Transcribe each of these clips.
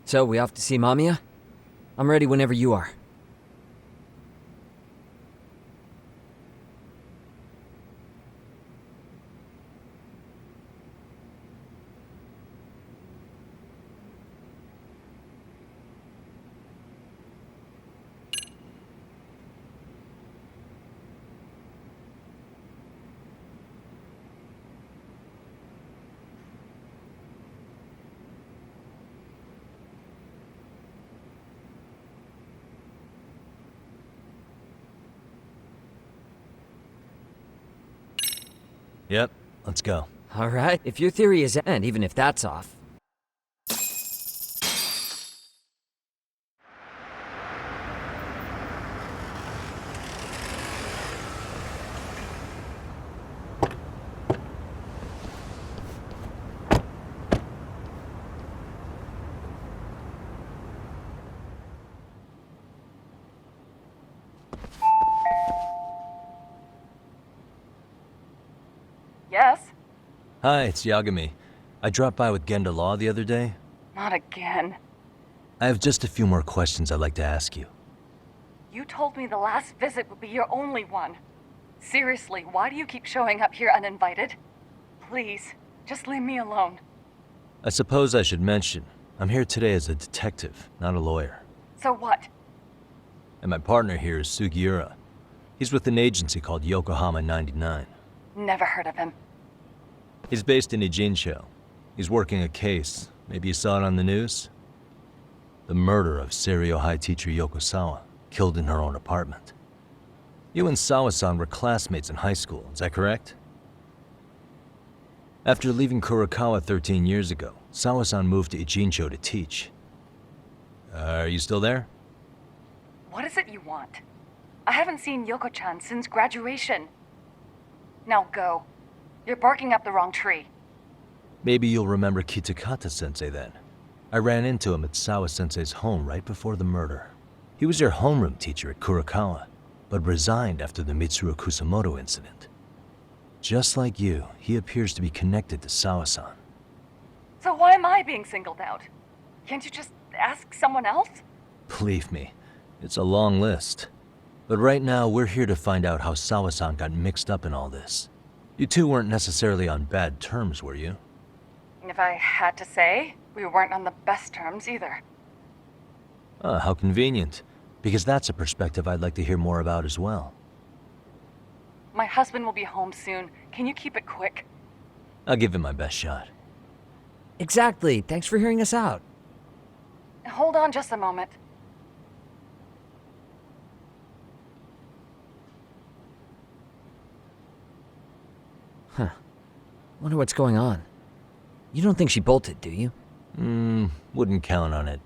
So, we off to see Mamiya? I'm ready whenever you are. Yep, let's go. Alright, if your theory is and even if that's off. Yes? Hi, it's Yagami. I dropped by with Genda Law the other day. Not again. I have just a few more questions I'd like to ask you. You told me the last visit would be your only one. Seriously, why do you keep showing up here uninvited? Please, just leave me alone. I suppose I should mention, I'm here today as a detective, not a lawyer. So what? And my partner here is Sugiura. He's with an agency called Yokohama 99. Never heard of him. He's based in Ijincho. He's working a case. Maybe you saw it on the news? The murder of Seiryo High teacher Yokosawa, killed in her own apartment. You and Sawa-san were classmates in high school, is that correct? After leaving Kurokawa 13 years ago, Sawa-san moved to Ijincho to teach. Are you still there? What is it you want? I haven't seen Yoko-chan since graduation. Now go. You're barking up the wrong tree. Maybe you'll remember Kitakata-sensei then. I ran into him at Sawa-sensei's home right before the murder. He was your homeroom teacher at Kurokawa, but resigned after the Mitsuru Kusamoto incident. Just like you, he appears to be connected to Sawa-san. So why am I being singled out? Can't you just ask someone else? Believe me, it's a long list. But right now, we're here to find out how Sawa-san got mixed up in all this. You two weren't necessarily on bad terms, were you? If I had to say, we weren't on the best terms either. Ah, how convenient. Because that's a perspective I'd like to hear more about as well. My husband will be home soon. Can you keep it quick? I'll give it my best shot. Exactly, thanks for hearing us out. Hold on just a moment. Wonder what's going on. You don't think she bolted, do you? Wouldn't count on it.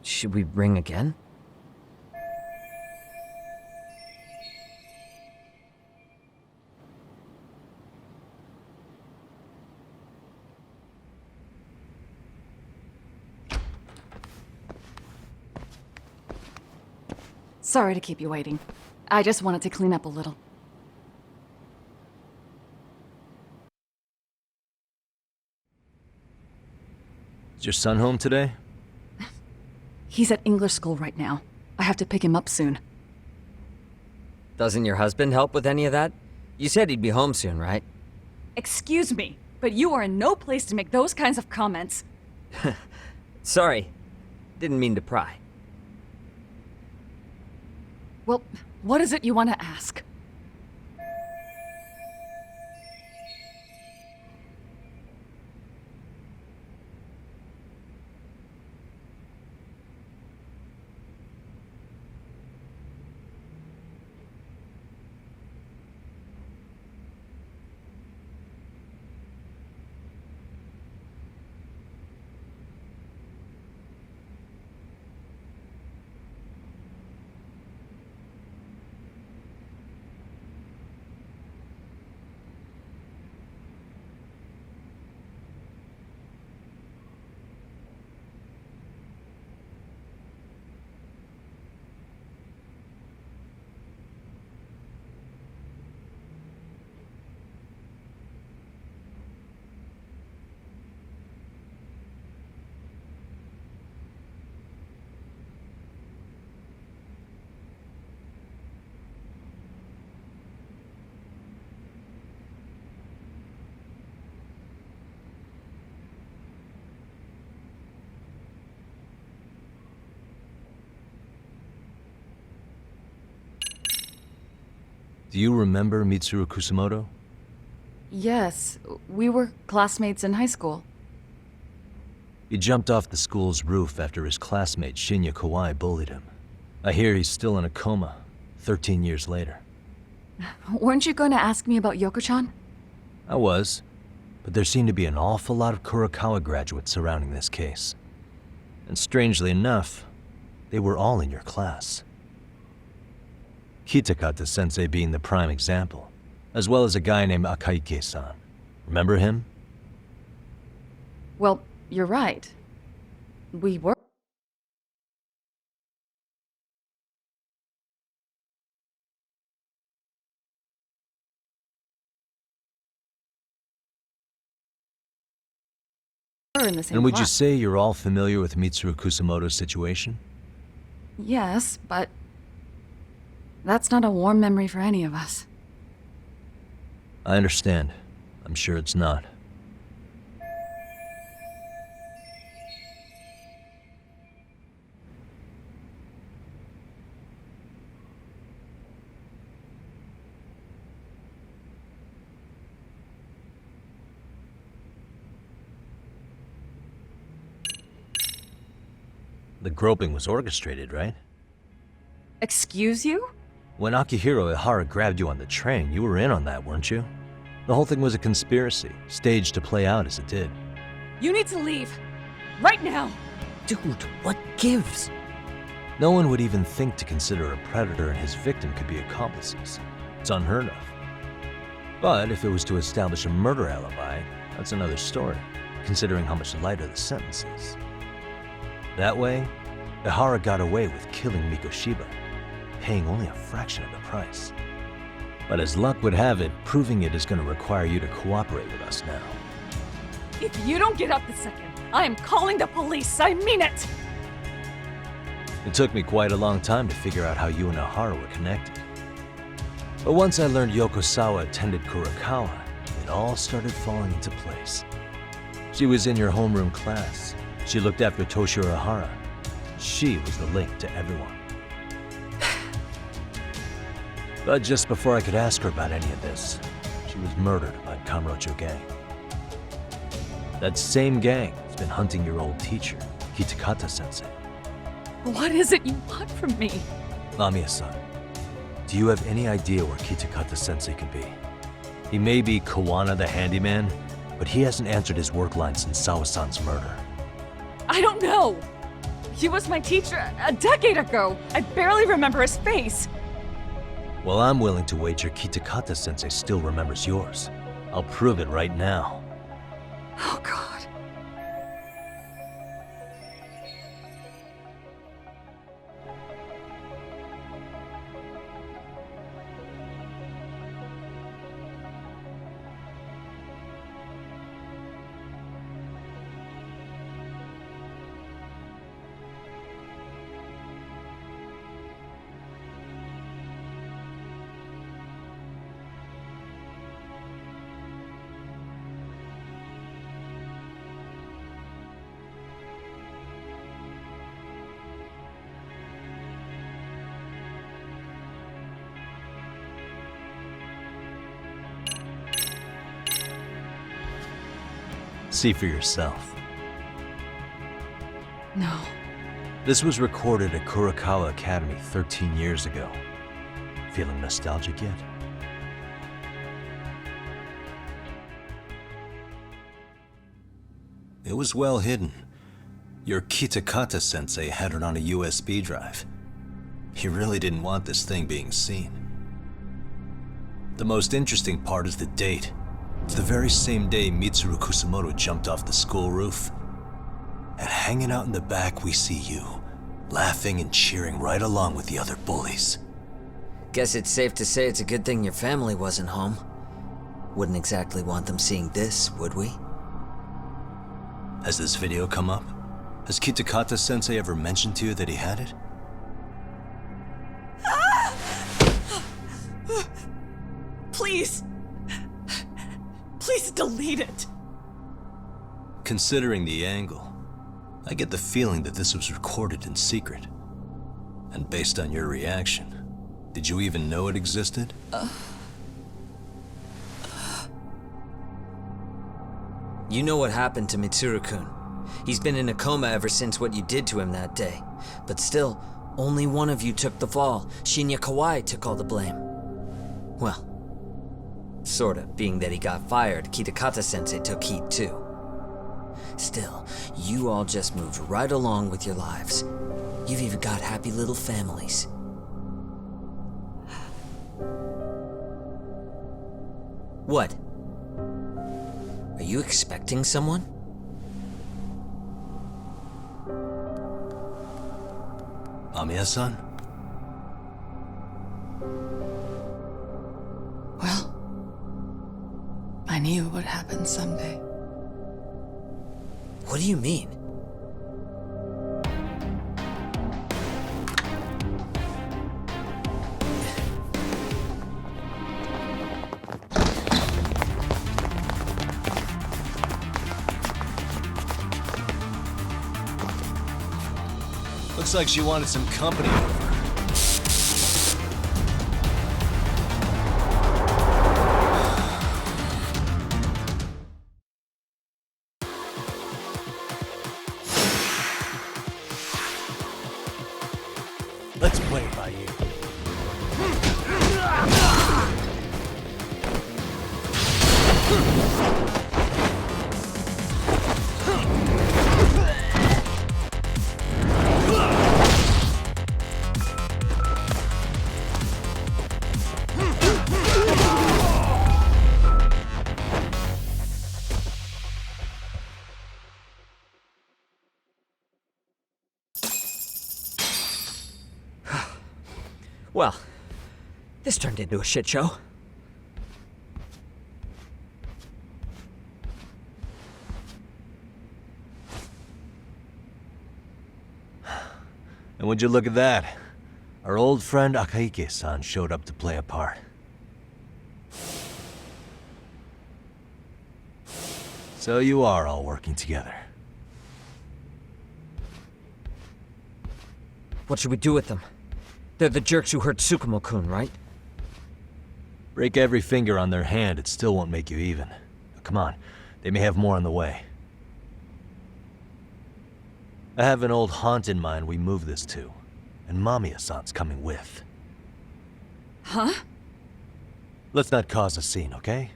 Should we ring again? Sorry to keep you waiting. I just wanted to clean up a little. Is your son home today? He's at English school right now. I have to pick him up soon. Doesn't your husband help with any of that? You said he'd be home soon, right? Excuse me, but you are in no place to make those kinds of comments. Sorry. Didn't mean to pry. Well, what is it you want to ask? Do you remember Mitsuru Kusamoto? Yes, we were classmates in high school. He jumped off the school's roof after his classmate Shinya Kawai bullied him. I hear he's still in a coma, 13 years later. Weren't you going to ask me about Yoko-chan? I was, but there seemed to be an awful lot of Kurokawa graduates surrounding this case. And strangely enough, they were all in your class. Kitakata-sensei being the prime example, as well as a guy named Akaike-san. Remember him? Well, you're right. We were. In the same And would you class. say you're all familiar with Mitsuru Kusamoto's situation? Yes, but that's not a warm memory for any of us. I understand. I'm sure it's not. The groping was orchestrated, right? Excuse you? When Akihiro Ihara grabbed you on the train, you were in on that, weren't you? The whole thing was a conspiracy, staged to play out as it did. You need to leave. Right now. Dude, what gives? No one would even think to consider a predator and his victim could be accomplices. It's unheard of. But if it was to establish a murder alibi, that's another story, considering how much lighter the sentence is. That way, Ihara got away with killing Mikoshiba, paying only a fraction of the price. But as luck would have it, proving it is going to require you to cooperate with us now. If you don't get up this second, I am calling the police. I mean it. It took me quite a long time to figure out how you and Ihara were connected. But once I learned Yokosawa attended Kurokawa, it all started falling into place. She was in your homeroom class. She looked after Toshiro Ihara. She was the link to everyone. But just before I could ask her about any of this, she was murdered by Kamurocho gang. That same gang has been hunting your old teacher, Kitakata-sensei. What is it you want from me? Lamia-san, do you have any idea where Kitakata-sensei could be? He may be Kawana the handyman, but he hasn't answered his work line since Sawa-san's murder. I don't know. He was my teacher a decade ago. I barely remember his face. Well, I'm willing to wager Kitakata-sensei still remembers yours. I'll prove it right now. Oh, God. See for yourself. No. This was recorded at Kurokawa Academy 13 years ago. Feeling nostalgic yet? It was well hidden. Your Kitakata-sensei had it on a USB drive. He really didn't want this thing being seen. The most interesting part is the date. It's the very same day Mitsuru Kusamoto jumped off the school roof. And hanging out in the back, we see you, laughing and cheering right along with the other bullies. Guess it's safe to say it's a good thing your family wasn't home. Wouldn't exactly want them seeing this, would we? Has this video come up? Has Kitakata-sensei ever mentioned to you that he had it? Please. Please delete it. Considering the angle, I get the feeling that this was recorded in secret. And based on your reaction, Did you even know it existed? You know what happened to Mitsuru-kun. He's been in a coma ever since what you did to him that day. But still, only one of you took the fall. Shinya Kawai took all the blame. Well, sorta, being that he got fired, Kitakata-sensei took heat too. Still, you all just moved right along with your lives. You've even got happy little families. What? Are you expecting someone? Amiya-san? Well, I knew it would happen someday. What do you mean? Looks like she wanted some company over. Let's play it by ear. Well, this turned into a shit show. And would you look at that? Our old friend Akaike-san showed up to play a part. So you are all working together. What should we do with them? They're the jerks who hurt Tsukumo-kun, right? Break every finger on their hand, it still won't make you even. Come on, they may have more on the way. I have an old haunt in mind we move this to, and Mamiya-san's coming with. Huh? Let's not cause a scene, okay?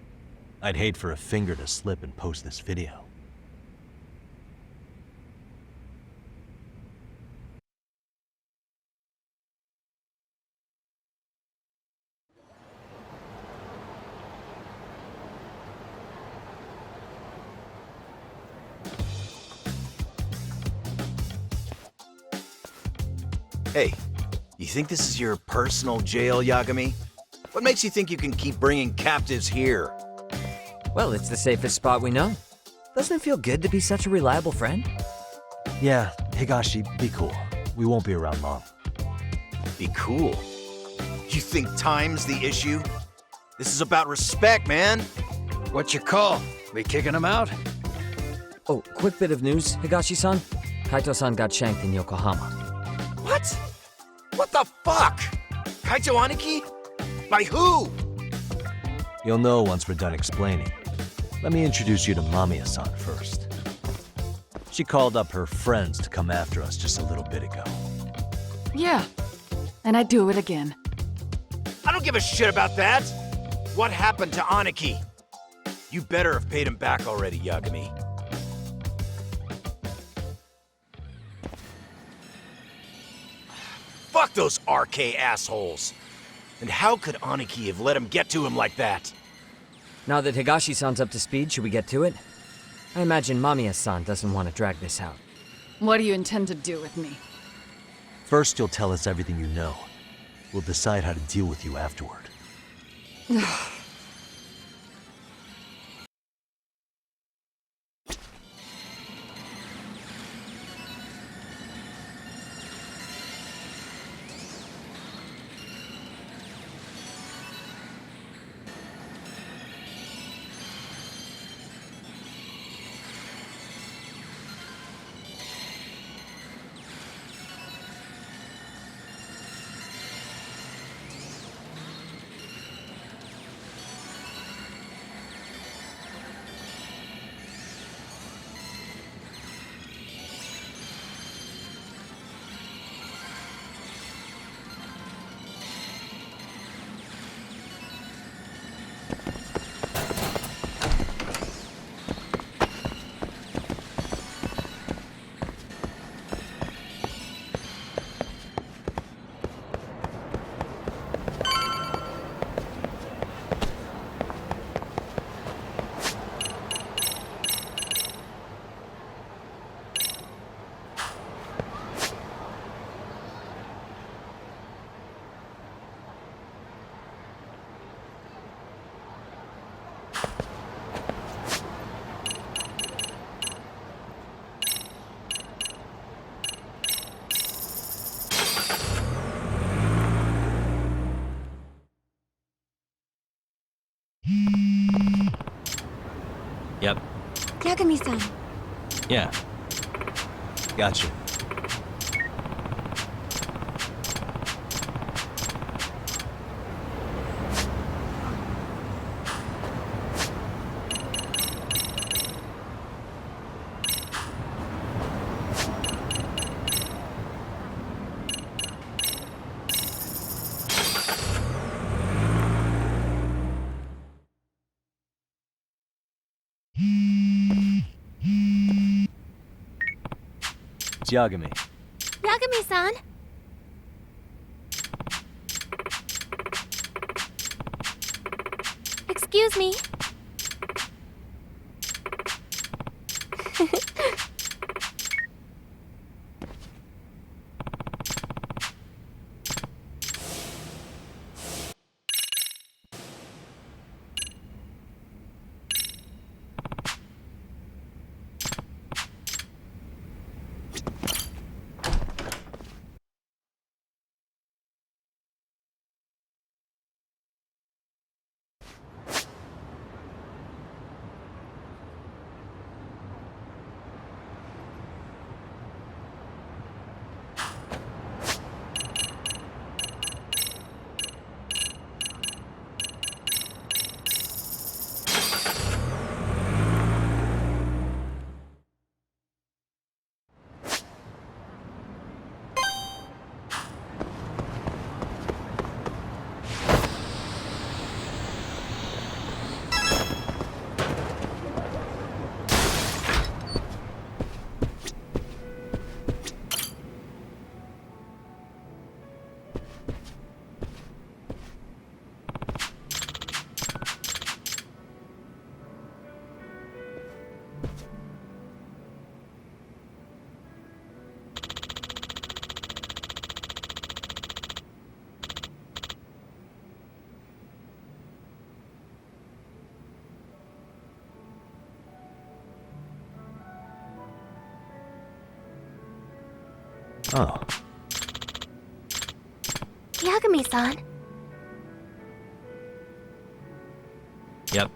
I'd hate for a finger to slip and post this video. Hey, you think this is your personal jail, Yagami? What makes you think you can keep bringing captives here? Well, it's the safest spot we know. Doesn't it feel good to be such a reliable friend? Yeah, Higashi, be cool. We won't be around long. Be cool. You think time's the issue? This is about respect, man. What's your call? We kicking him out? Oh, quick bit of news, Higashi-san. Kaito-san got shanked in Yokohama. What? What the fuck? Kaito Aniki? By who? You'll know once we're done explaining. Let me introduce you to Mamiya-san first. She called up her friends to come after us just a little bit ago. Yeah, and I'd do it again. I don't give a shit about that. What happened to Aniki? You better have paid him back already, Yagami. Fuck those RK assholes. And how could Aniki have let him get to him like that? Now that Higashi-san's up to speed, should we get to it? I imagine Mamiya-san doesn't want to drag this out. What do you intend to do with me? First, you'll tell us everything you know. We'll decide how to deal with you afterward. Yagami-san. Yeah. Gotcha. It's Yagami. Yagami-san. Excuse me. Oh. Yagami-san. Yep.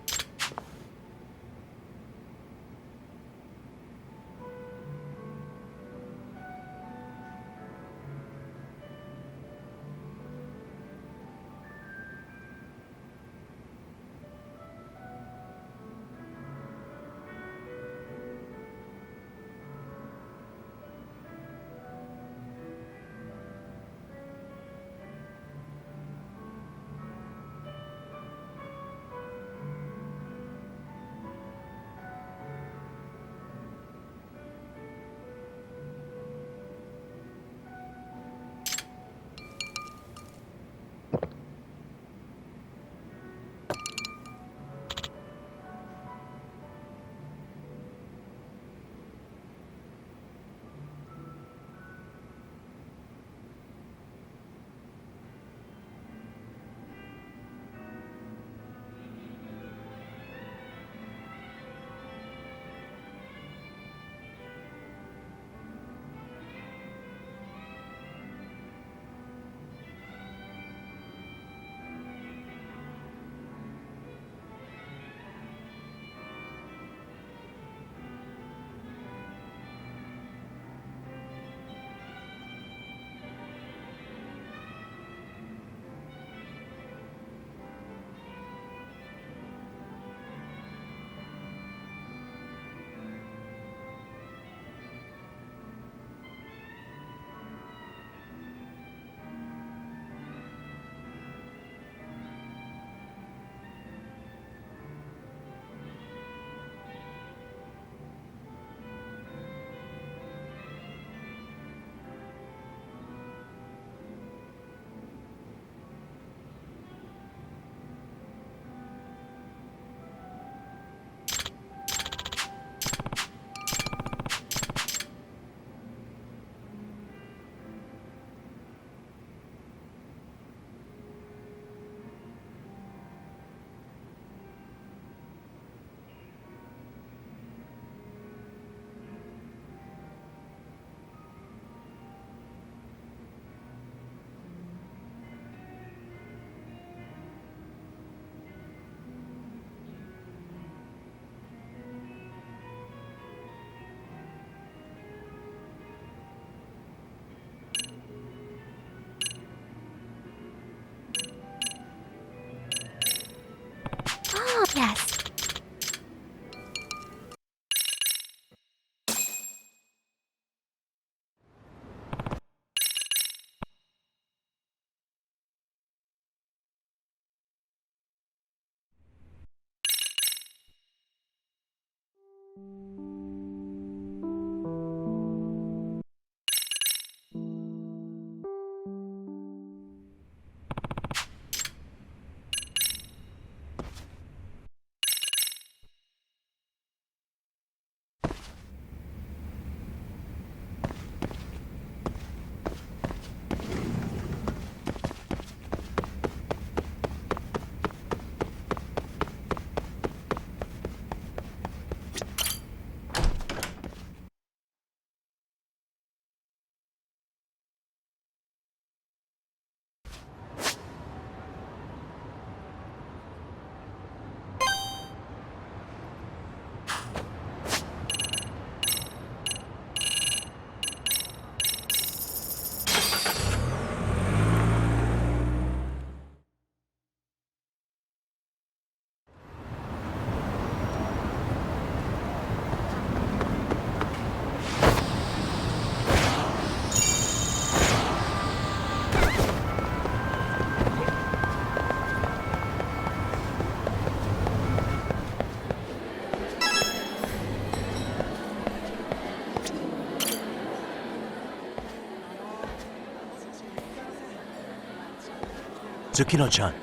Tsukino-chan.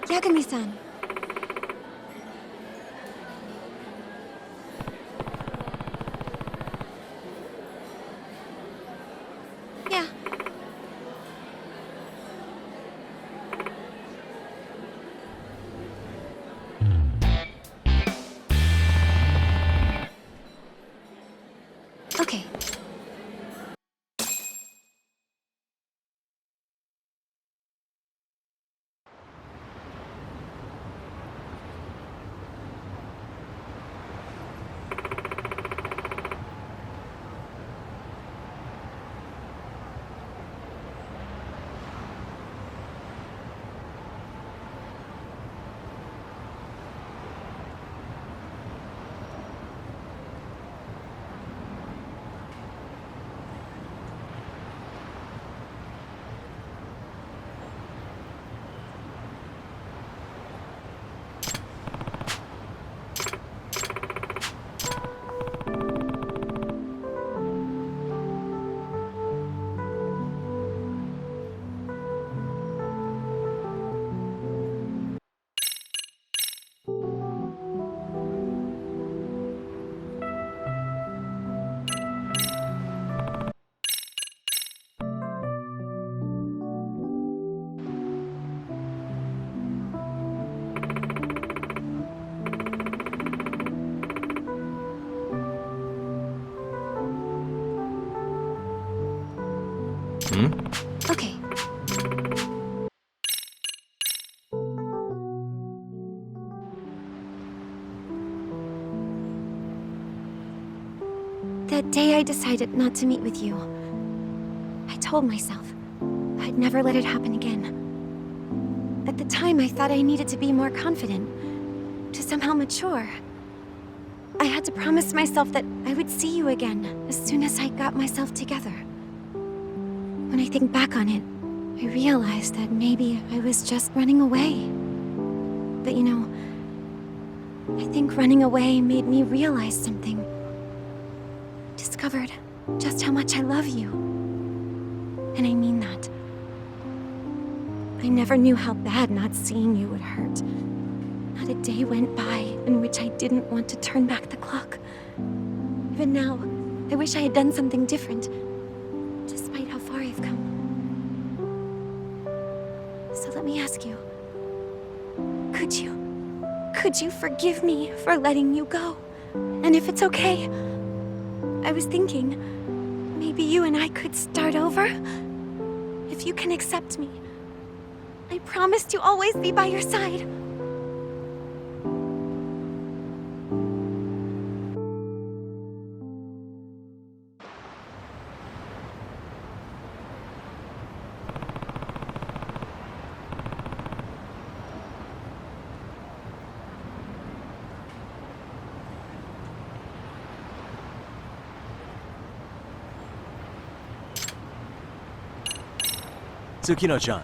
Yagami-san. Yeah. Okay. Okay. That day I decided not to meet with you, I told myself I'd never let it happen again. At the time, I thought I needed to be more confident, to somehow mature. I had to promise myself that I would see you again as soon as I got myself together. When I think back on it, I realized that maybe I was just running away. But you know, I think running away made me realize something. Discovered just how much I love you. And I mean that. I never knew how bad not seeing you would hurt. Not a day went by in which I didn't want to turn back the clock. Even now, I wish I had done something different, despite how far I've come. So let me ask you, could you forgive me for letting you go? And if it's okay, I was thinking, maybe you and I could start over? If you can accept me, I promise to always be by your side. Tsukino-chan.